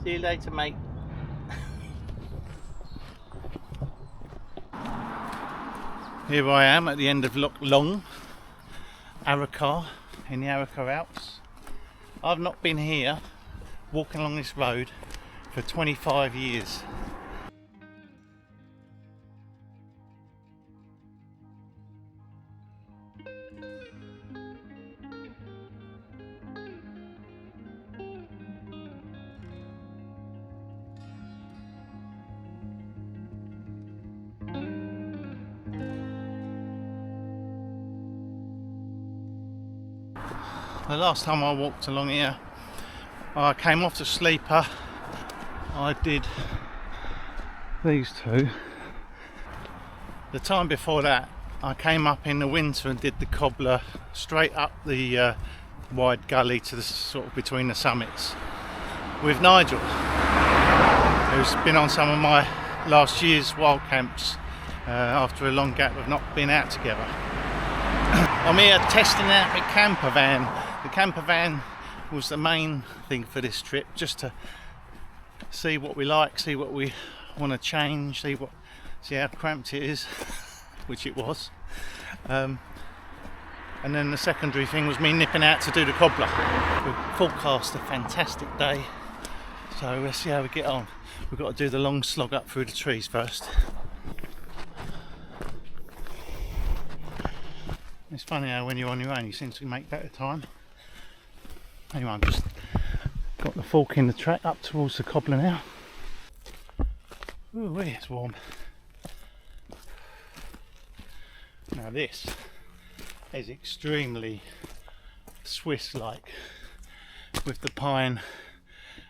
See you later, mate. Here I am at the end of Loch Long, Arrochar, in the Arrochar Alps. I've not been here, walking along this road, for 25 years. The last time I walked along here, I came off the sleeper. I did these two. The time before that, I came up in the winter and did the Cobbler straight up the wide gully to the sort of between the summits with Nigel, who's been on some of my last year's wild camps after a long gap of not being out together. I'm here testing out my camper van. The camper van was the main thing for this trip, just to see what we like, see what we want to change, see how cramped it is, which it was. And then the secondary thing was me nipping out to do the Cobbler. We forecast a fantastic day, so let's see how we get on. We've got to do the long slog up through the trees first. It's funny how when you're on your own you seem to make better time. Anyway, I've just got the fork in the track up towards the Cobbler now. Ooh, it's warm. Now this is extremely Swiss-like with the pine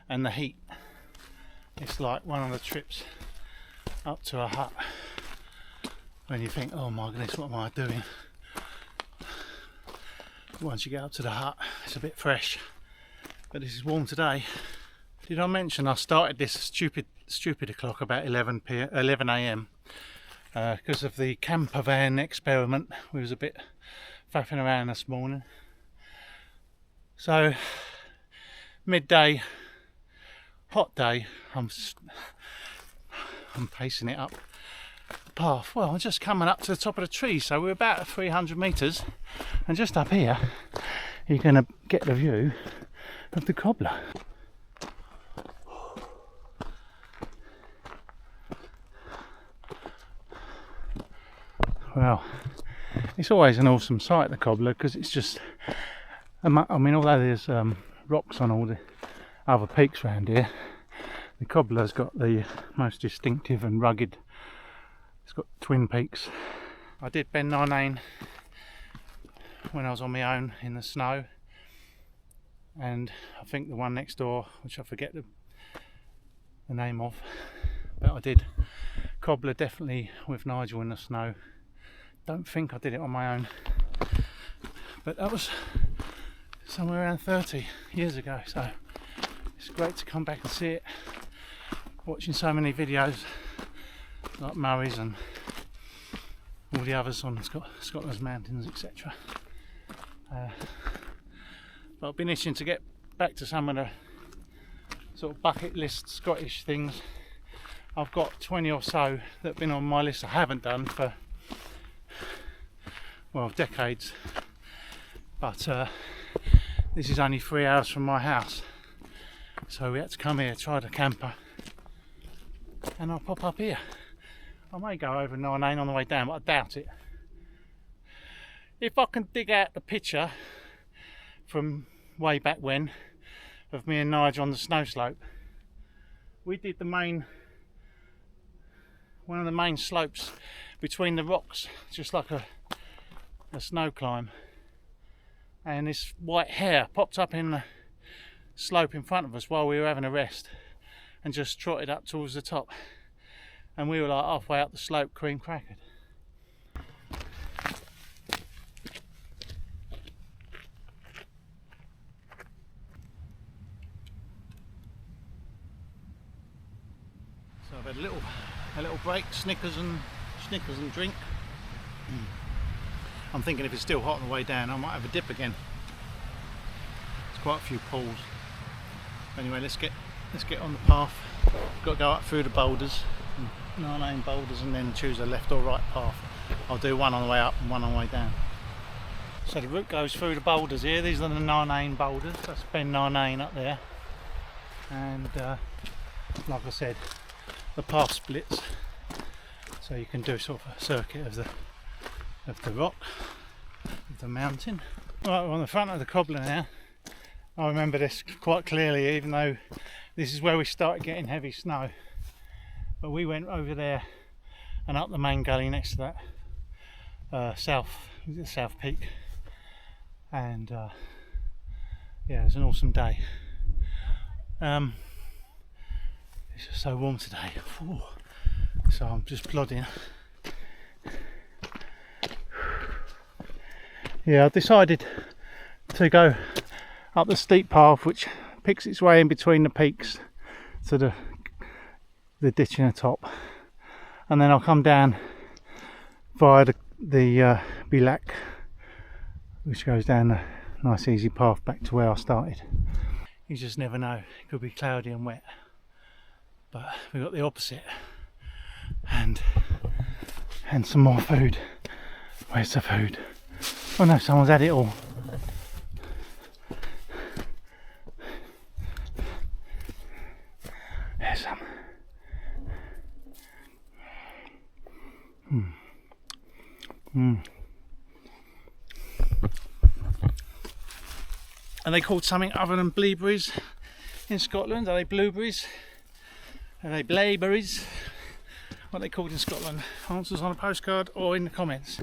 and the heat. It's like one of the trips up to a hut when you think, oh my goodness, what am I doing? Once you get up to the hut, it's a bit fresh, but this is warm today. Did I mention I started this stupid o'clock about 11 a.m. Because of the camper van experiment. We was a bit faffing around this morning. So midday, hot day. I'm pacing it up the path. Well, I'm just coming up to the top of the tree, so we're about 300 metres, and just up here you're going to get the view of the Cobbler. Well, it's always an awesome sight, the Cobbler, because it's just, I mean, although there's rocks on all the other peaks around here, the Cobbler's got the most distinctive and rugged. It's got twin peaks. I did Ben 19 when I was on my own in the snow, and I think the one next door, which I forget the name of, but I did Cobbler definitely with Nigel in the snow. Don't think I did it on my own, but that was somewhere around 30 years ago, so it's great to come back and see it. Watching so many videos like Murray's and all the others on Scotland's mountains, etc. But I've been itching to get back to some of the sort of bucket list Scottish things. I've got 20 or so that have been on my list I haven't done for, well, decades, but this is only 3 hours from my house, so we had to come here, try the camper, and I'll pop up here. I may go over 9 on the way down, but I doubt it. If I can dig out the picture from way back when of me and Nigel on the snow slope, we did one of the main slopes between the rocks, just like a snow climb, and this white hare popped up in the slope in front of us while we were having a rest and just trotted up towards the top, and we were like halfway up the slope cream crackered. So I've had a little break, Snickers and drink. I'm thinking if it's still hot on the way down, I might have a dip again. There's quite a few pools. Anyway, let's get let's get on the path. Got to go up through the boulders, 9 boulders, and then choose a left or right path. I'll do one on the way up and one on the way down. So the route goes through the boulders here. These are the 9 boulders. That's Ben 9 up there. And like I said, the path splits, so you can do sort of a circuit of the rock, of the mountain. Right, we're on the front of the Cobbler now. I remember this quite clearly, even though this is where we started getting heavy snow. But we went over there and up the main gully next to that south peak, and yeah, it was an awesome day. It's just so warm today. Ooh. So I'm just plodding. Yeah, I decided to go up the steep path which picks its way in between the peaks to the ditch in the top, and then I'll come down via the Bilac, which goes down a nice easy path back to where I started. You just never know, it could be cloudy and wet, but we've got the opposite, and some more food. Where's the food? Oh no, someone's had it all. There's some. Are they called something other than blueberries in Scotland? Are they blueberries? Are they blaeberries? What are they called in Scotland? Answers on a postcard or in the comments.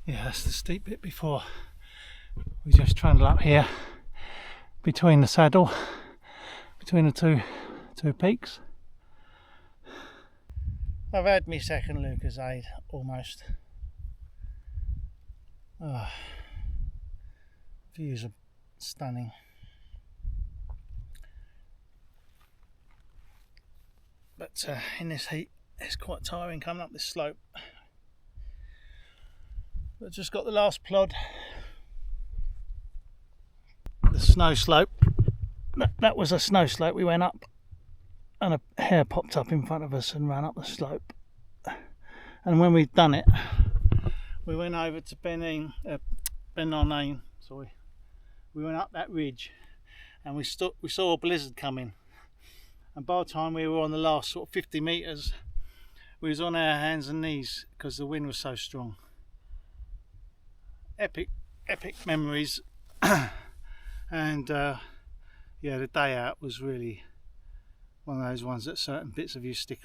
Yeah, that's the steep bit before we just trundle up here between the saddle, between the two peaks. I've had my second Lucozade almost. Oh, views are stunning. But in this heat it's quite tiring coming up this slope. But just got the last plod. The snow slope. That was a snow slope. We went up and a hare popped up in front of us and ran up the slope. And when we'd done it, we went over to Ben 9, sorry. We went up that ridge and we saw a blizzard coming. And by the time we were on the last sort of 50 metres, we was on our hands and knees because the wind was so strong. Epic memories. And yeah, the day out was really one of those ones that certain bits of you stick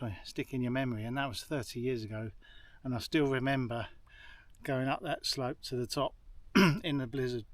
in your memory, and that was 30 years ago, and I still remember going up that slope to the top in the blizzard.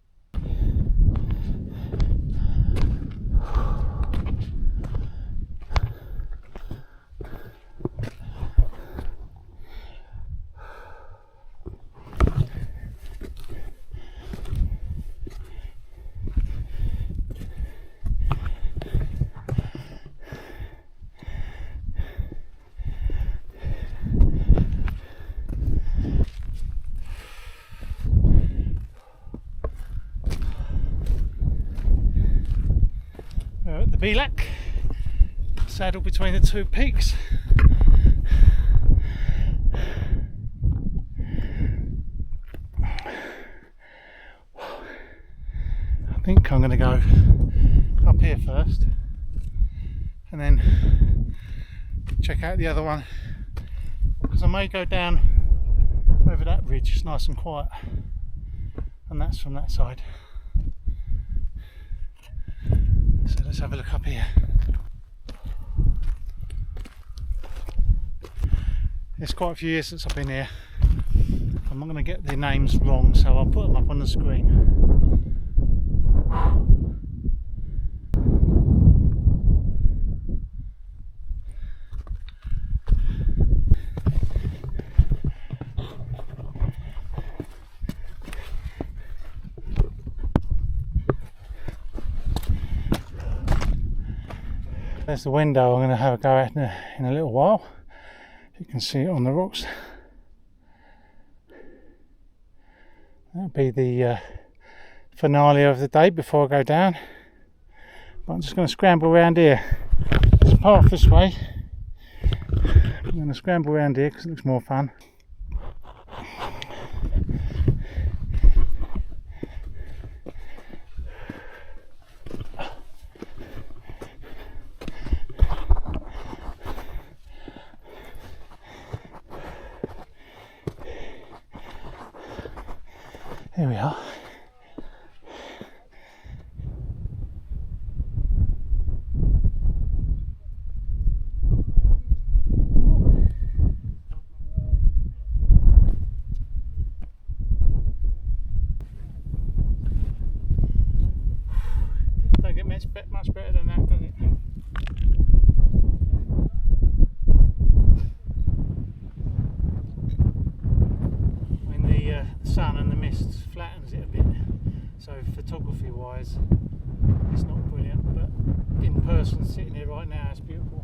The Bilac, saddle between the two peaks. I think I'm going to go up here first and then check out the other one, because I may go down over that ridge. It's nice and quiet, and that's from that side. So let's have a look up here. It's quite a few years since I've been here. I'm not going to get the names wrong, so I'll put them up on the screen. There's the window I'm going to have a go at in a little while. You can see it on the rocks. That'll be the finale of the day before I go down. But I'm just going to scramble around here. There's a path this way. I'm going to scramble around here because it looks more fun. Here we are. Don't get much better than that, does it? The sun and the mist flattens it a bit, so photography wise it's not brilliant, but in person sitting here right now it's beautiful.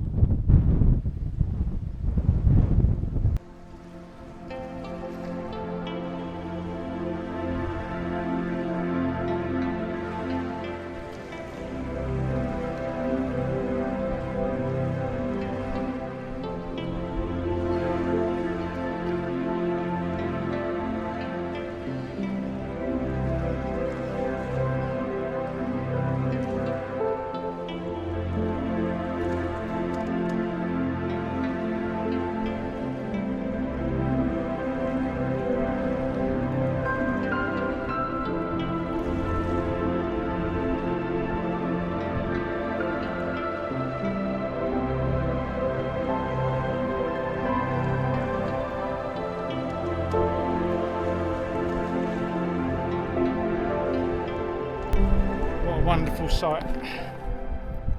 Wonderful sight.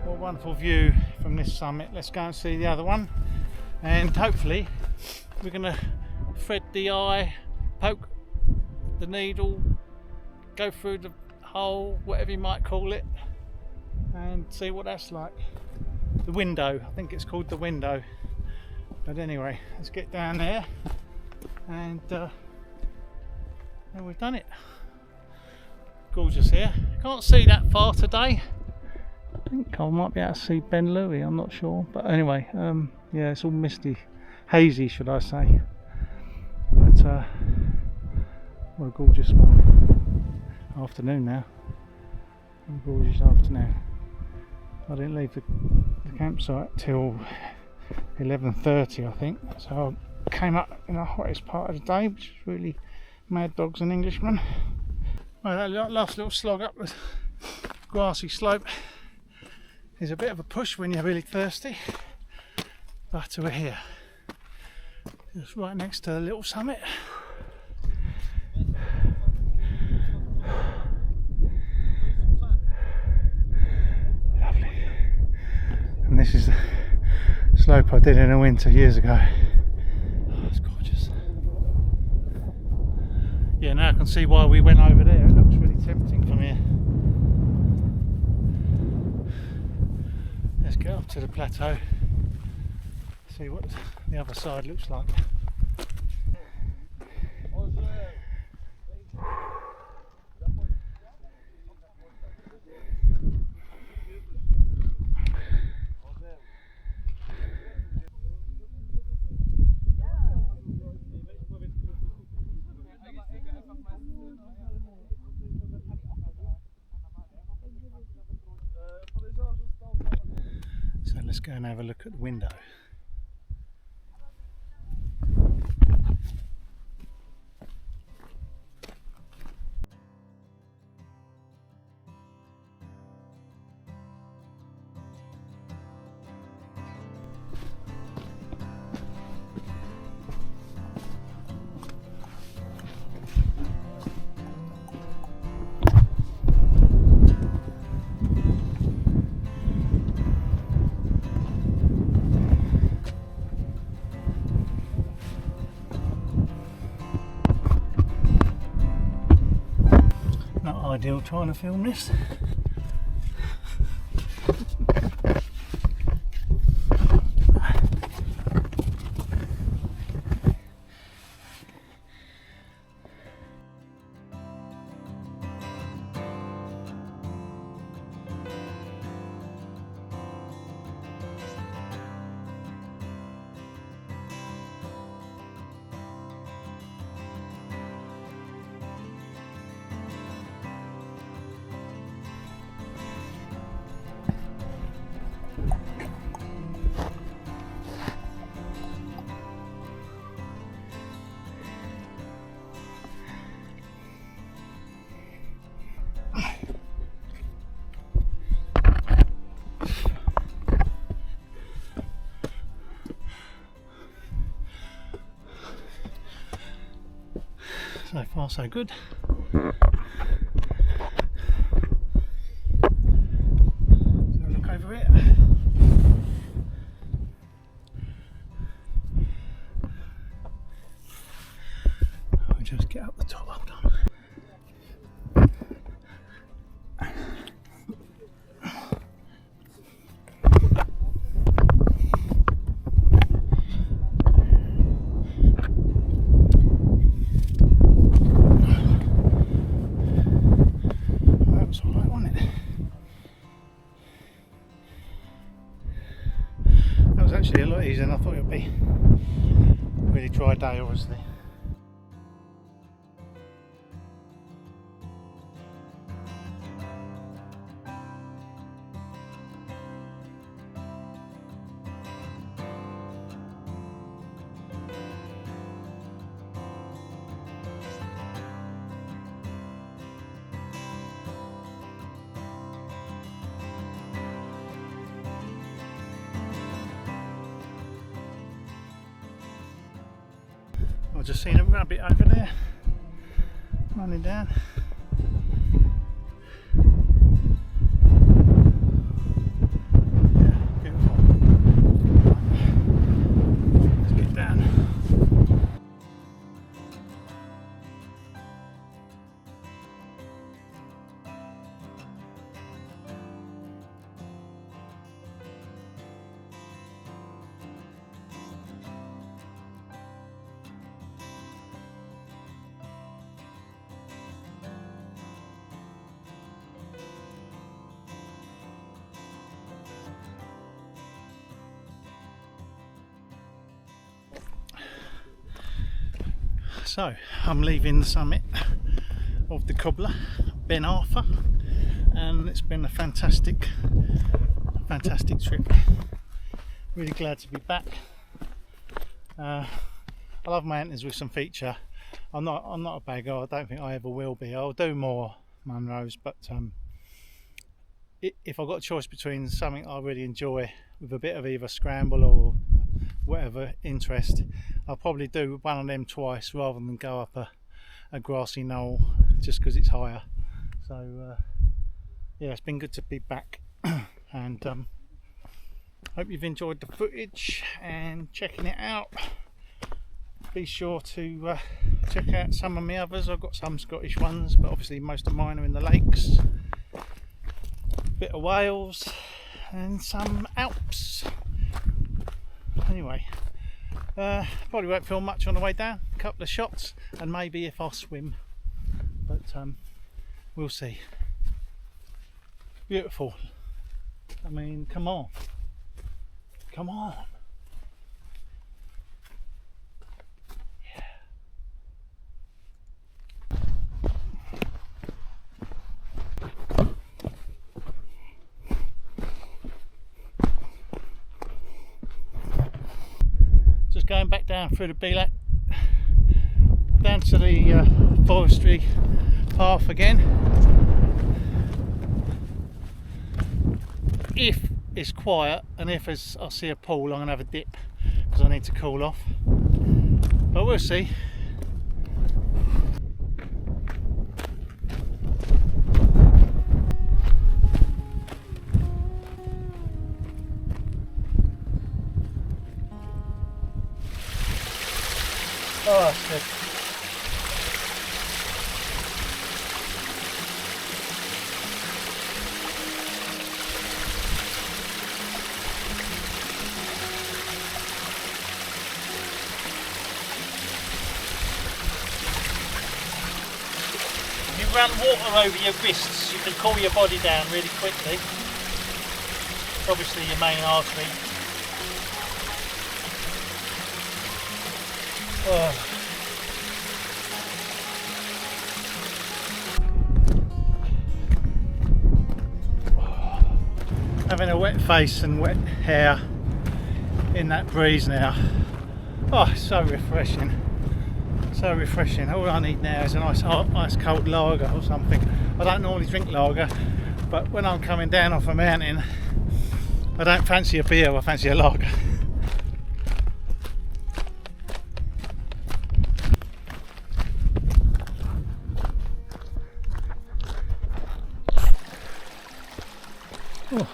What a wonderful view from this summit. Let's go and see the other one, and hopefully we're going to thread the eye, poke the needle, go through the hole, whatever you might call it, and see what that's like. The window, I think it's called the window. But anyway, let's get down there, and we've done it. Gorgeous here. Can't see that far today. I think I might be able to see Ben Louis, I'm not sure. But anyway, yeah, it's all misty, hazy should I say. But what a gorgeous afternoon now. What a gorgeous afternoon. I didn't leave the campsite till 11:30 I think. So I came up in the hottest part of the day, which is really Mad Dogs and Englishmen. Well, that last little slog up the grassy slope is a bit of a push when you're really thirsty, but we're here. It's right next to the little summit. Lovely. And this is the slope I did in the winter years ago. Oh, it's gorgeous. Yeah, now I can see why we went over there. It looks really tempting from here. Let's get up to the plateau, see what the other side looks like. So let's go and have a look at the window. Ideal trying to film this. not so good. So look over here. I'll just get up the top, hold on. Actually a lot easier than I thought it would be. Really dry day obviously. I've just seen a rabbit over there running down. Yeah, beautiful. Let's get down. So I'm leaving the summit of the Cobbler, Ben Arthur, and it's been a fantastic trip. Really glad to be back. I love mountains with some feature. I'm not a bagger. I don't think I ever will be. I'll do more Munros, but if I've got a choice between something I really enjoy with a bit of either scramble or whatever interest, I'll probably do one of them twice rather than go up a grassy knoll just because it's higher. So yeah, it's been good to be back and hope you've enjoyed the footage and checking it out. Be sure to check out some of my others. I've got some Scottish ones, but obviously most of mine are in the lakes, a bit of Wales and some Alps. Anyway, probably won't film much on the way down, a couple of shots and maybe if I swim, but we'll see. Beautiful. I mean, come on. Just going back down through the Belak, down to the forestry path again. If it's quiet and if I see a pool, I'm going to have a dip because I need to cool off, but we'll see. Oh, that's good. If you run water over your wrists, you can cool your body down really quickly. It's obviously your main artery. Oh. Having a wet face and wet hair in that breeze now. Oh, it's so refreshing. So refreshing. All I need now is a nice hot, ice cold lager or something. I don't normally drink lager, but when I'm coming down off a mountain, I don't fancy a beer, I fancy a lager. Oh.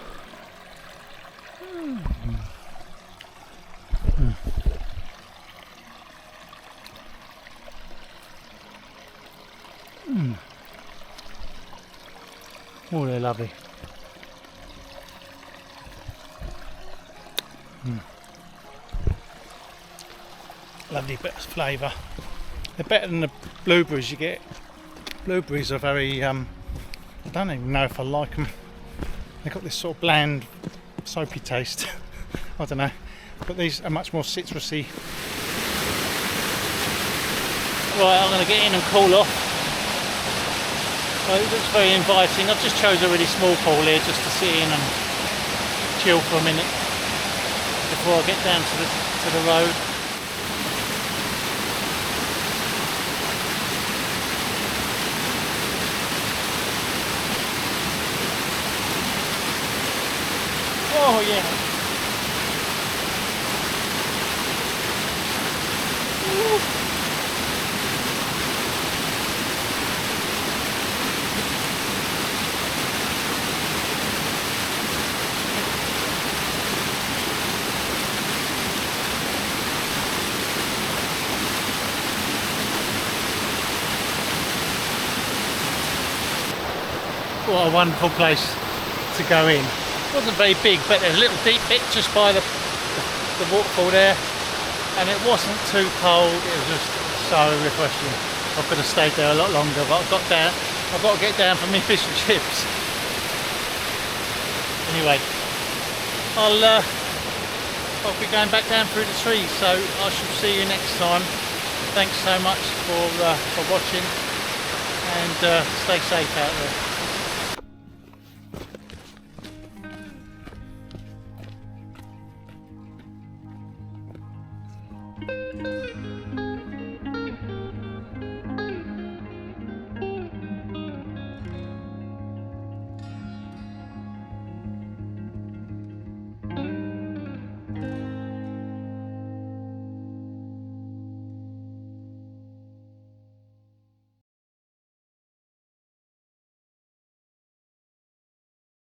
Oh, they're lovely. Lovely bit of flavour. They're better than the blueberries you get. Blueberries are very, I don't even know if I like them. They've got this sort of bland, soapy taste. I don't know. But these are much more citrusy. Right, I'm going to get in and cool off. So it looks very inviting. I've just chose a really small pool here just to sit in and chill for a minute before I get down to the road. Oh yeah. Ooh. What a wonderful place to go in. It wasn't very big, but there's a little deep bit just by the waterfall there, and it wasn't too cold. It was just so refreshing. I could have stayed there a lot longer, but I've got to get down for my fish and chips. Anyway, I'll be going back down through the trees, so I shall see you next time. Thanks so much for watching, and stay safe out there.